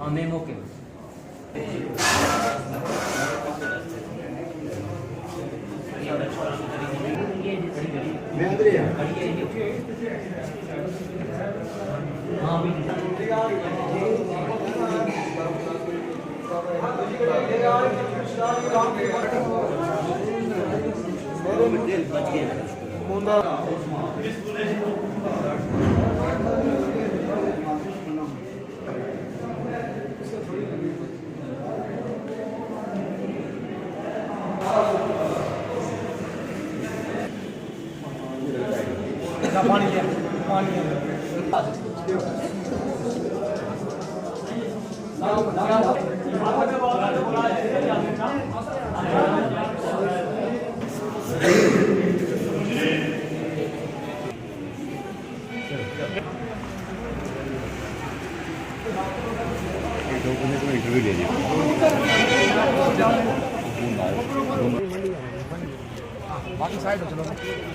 Memo के interview ले लिया। बाकी साइड चलो,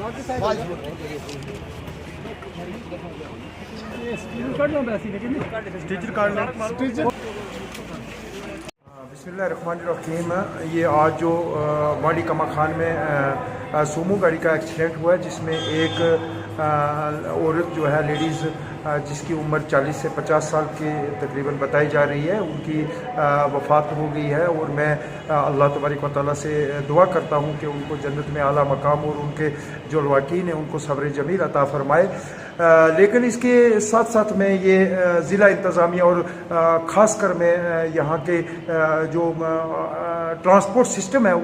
बाकी साइड स्टिचर काट लो। बिस्मिल्लाहिर्रहमानिर्रहीम। ये आज जो वाडी कमा खान में सोमो गाड़ी का एक्सीडेंट हुआ है, जिसमें एक औरत जो है लेडीज़ जिसकी उम्र 40 से 50 साल की तकरीबन बताई जा रही है, उनकी वफ़ात हो गई है। और मैं अल्लाह तबारक व तआला से दुआ करता हूँ कि उनको जन्नत में आला मकाम और उनके जो लवाकीन हैं उनको सब्र जमील अता फरमाए। लेकिन इसके साथ साथ मैं ये ज़िला इंतज़ामिया और ख़ास कर मैं यहाँ के जो ट्रांसपोर्ट सिस्टम है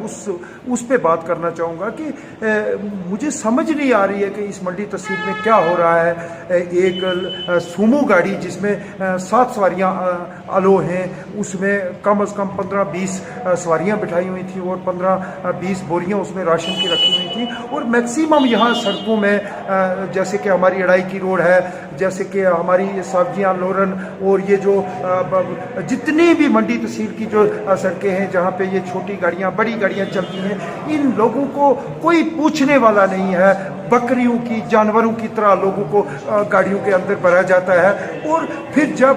उस पे बात करना चाहूँगा कि मुझे समझ नहीं आ रही है कि इस मंडी तहसील में क्या हो रहा है। एक सूमो गाड़ी जिसमें 7 सवारियाँ अलो हैं, उसमें कम अज़ कम 15-20 सवारियाँ बिठाई हुई थी और 15-20 बोरियाँ उसमें राशन की रखी हुई थी। और मैक्सिमम यहाँ सड़कों में जैसे कि हमारी अड़ाई की रोड है, जैसे कि हमारी सब्जियाँ लोरन और ये जो जितनी भी मंडी तहसील की जो सड़कें हैं जहाँ पे ये छोटी गाड़ियाँ बड़ी गाड़ियाँ चलती हैं, इन लोगों को कोई पूछने वाला नहीं है। बकरियों की जानवरों की तरह लोगों को गाड़ियों के अंदर भरा जाता है। और फिर जब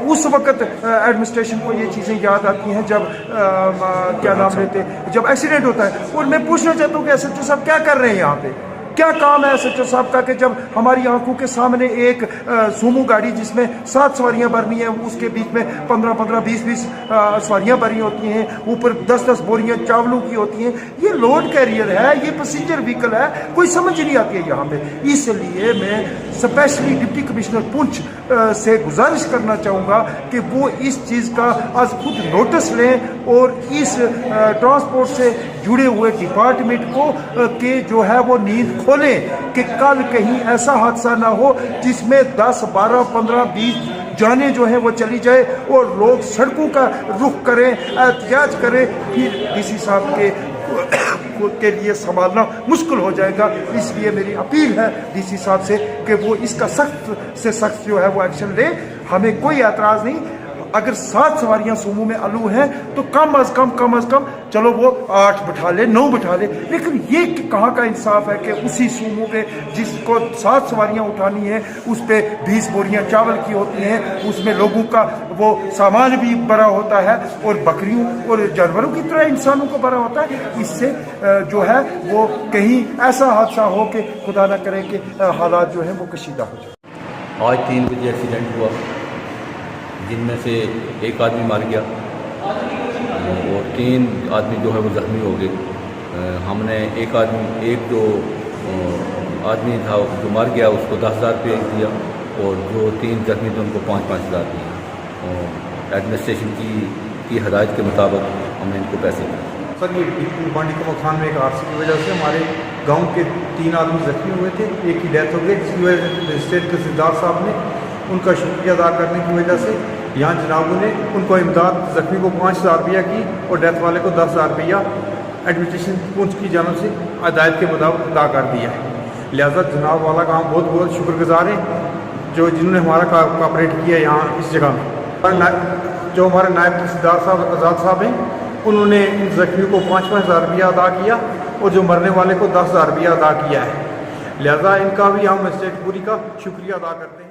उस वक़्त एडमिनिस्ट्रेशन को ये चीज़ें याद आती हैं जब क्या नाम लेते जब एक्सीडेंट होता है। और मैं पूछना चाहता हूँ कि एसएचओ साहब क्या कर रहे हैं यहाँ पे, क्या काम है एसएचओ साहब का कि जब हमारी आंखों के सामने एक सूमो गाड़ी जिसमें 7 सवारियां भरनी है, उसके बीच में 15-15, 20-20 सवारियां भरी होती हैं, ऊपर 10-10 बोरियां चावलों की होती हैं। ये लोड कैरियर है, ये पैसेंजर व्हीकल है, कोई समझ नहीं आती है यहाँ पे। इसलिए मैं स्पेशली डिप्टी कमिश्नर पुंछ से गुजारिश करना चाहूँगा कि वो इस चीज़ का आज खुद नोटिस लें और इस ट्रांसपोर्ट से जुड़े हुए डिपार्टमेंट को के जो है वो नींद खोलें कि कल कहीं ऐसा हादसा ना हो जिसमें 10, 12, 15, 20 जाने जो है वो चली जाए और लोग सड़कों का रुख करें, एहतियात करें। फिर डीसी साहब के लिए संभालना मुश्किल हो जाएगा। इसलिए मेरी अपील है डीसी साहब से कि वो इसका सख्त से सख्त जो है वो एक्शन ले। हमें कोई एतराज़ नहीं, अगर 7 सवारियां सूमो में अलू हैं तो कम अज़ कम चलो वो 8 बिठा ले, 9 बिठा ले। लेकिन ये कहाँ का इंसाफ है कि उसी सूमो पे जिसको 7 सवारियां उठानी है उस पे 20 बोरियां चावल की होती हैं, उसमें लोगों का वो सामान भी भरा होता है और बकरियों और जानवरों की तरह इंसानों को भरा होता है। इससे जो है वो कहीं ऐसा हादसा हो कि खुदा न करे कि हालात जो हैं वो कशीदा हो जाए। आज 3 बजे एक्सीडेंट हुआ, जिनमें से एक आदमी मार गया और 3 आदमी जो है वो ज़ख्मी हो गए। हमने एक जो आदमी था जो मार गया उसको 10,000 रुपये दिया और जो 3 ज़ख्मी थे उनको 5-5 हज़ार दिए। और एडमिनिस्ट्रेशन की हदायत के मुताबिक हमने इनको पैसे दिए। सर ये वाडी कमा खान में एक हादसे की वजह से हमारे गाँव के 3 आदमी ज़ख्मी हुए थे, एक की डेथ हो गई, जिसकी वजह से मजिस्ट्रेट तहसीलदार साहब ने उनका शुक्रिया अदा करने की वजह से यहाँ जनाबों ने उनको इमदाद ज़ख्मी को 5,000 रुपया की और डेथ वाले को 10,000 रुपया एडमिनिस्ट्रेशन पुंछ की जानब से हदायत के मुताबिक अदा कर दिया है। لہٰذا جناب والا کا ہم بہت بہت شکر گزار ہیں جنہوں نے ہمارا کوآپریٹ کیا یہاں اس جگہ میں. جو ہمارے نائب تحصیلدار صاحب آزاد صاحب ہیں انہوں نے ان زخمیوں کو 5,000 روپیہ ادا کیا اور جو مرنے والے کو 10,000 روپیہ ادا کیا ہے. لہذا ان کا بھی ہم اسٹیٹ پوری کا شکریہ ادا کرتے ہیں.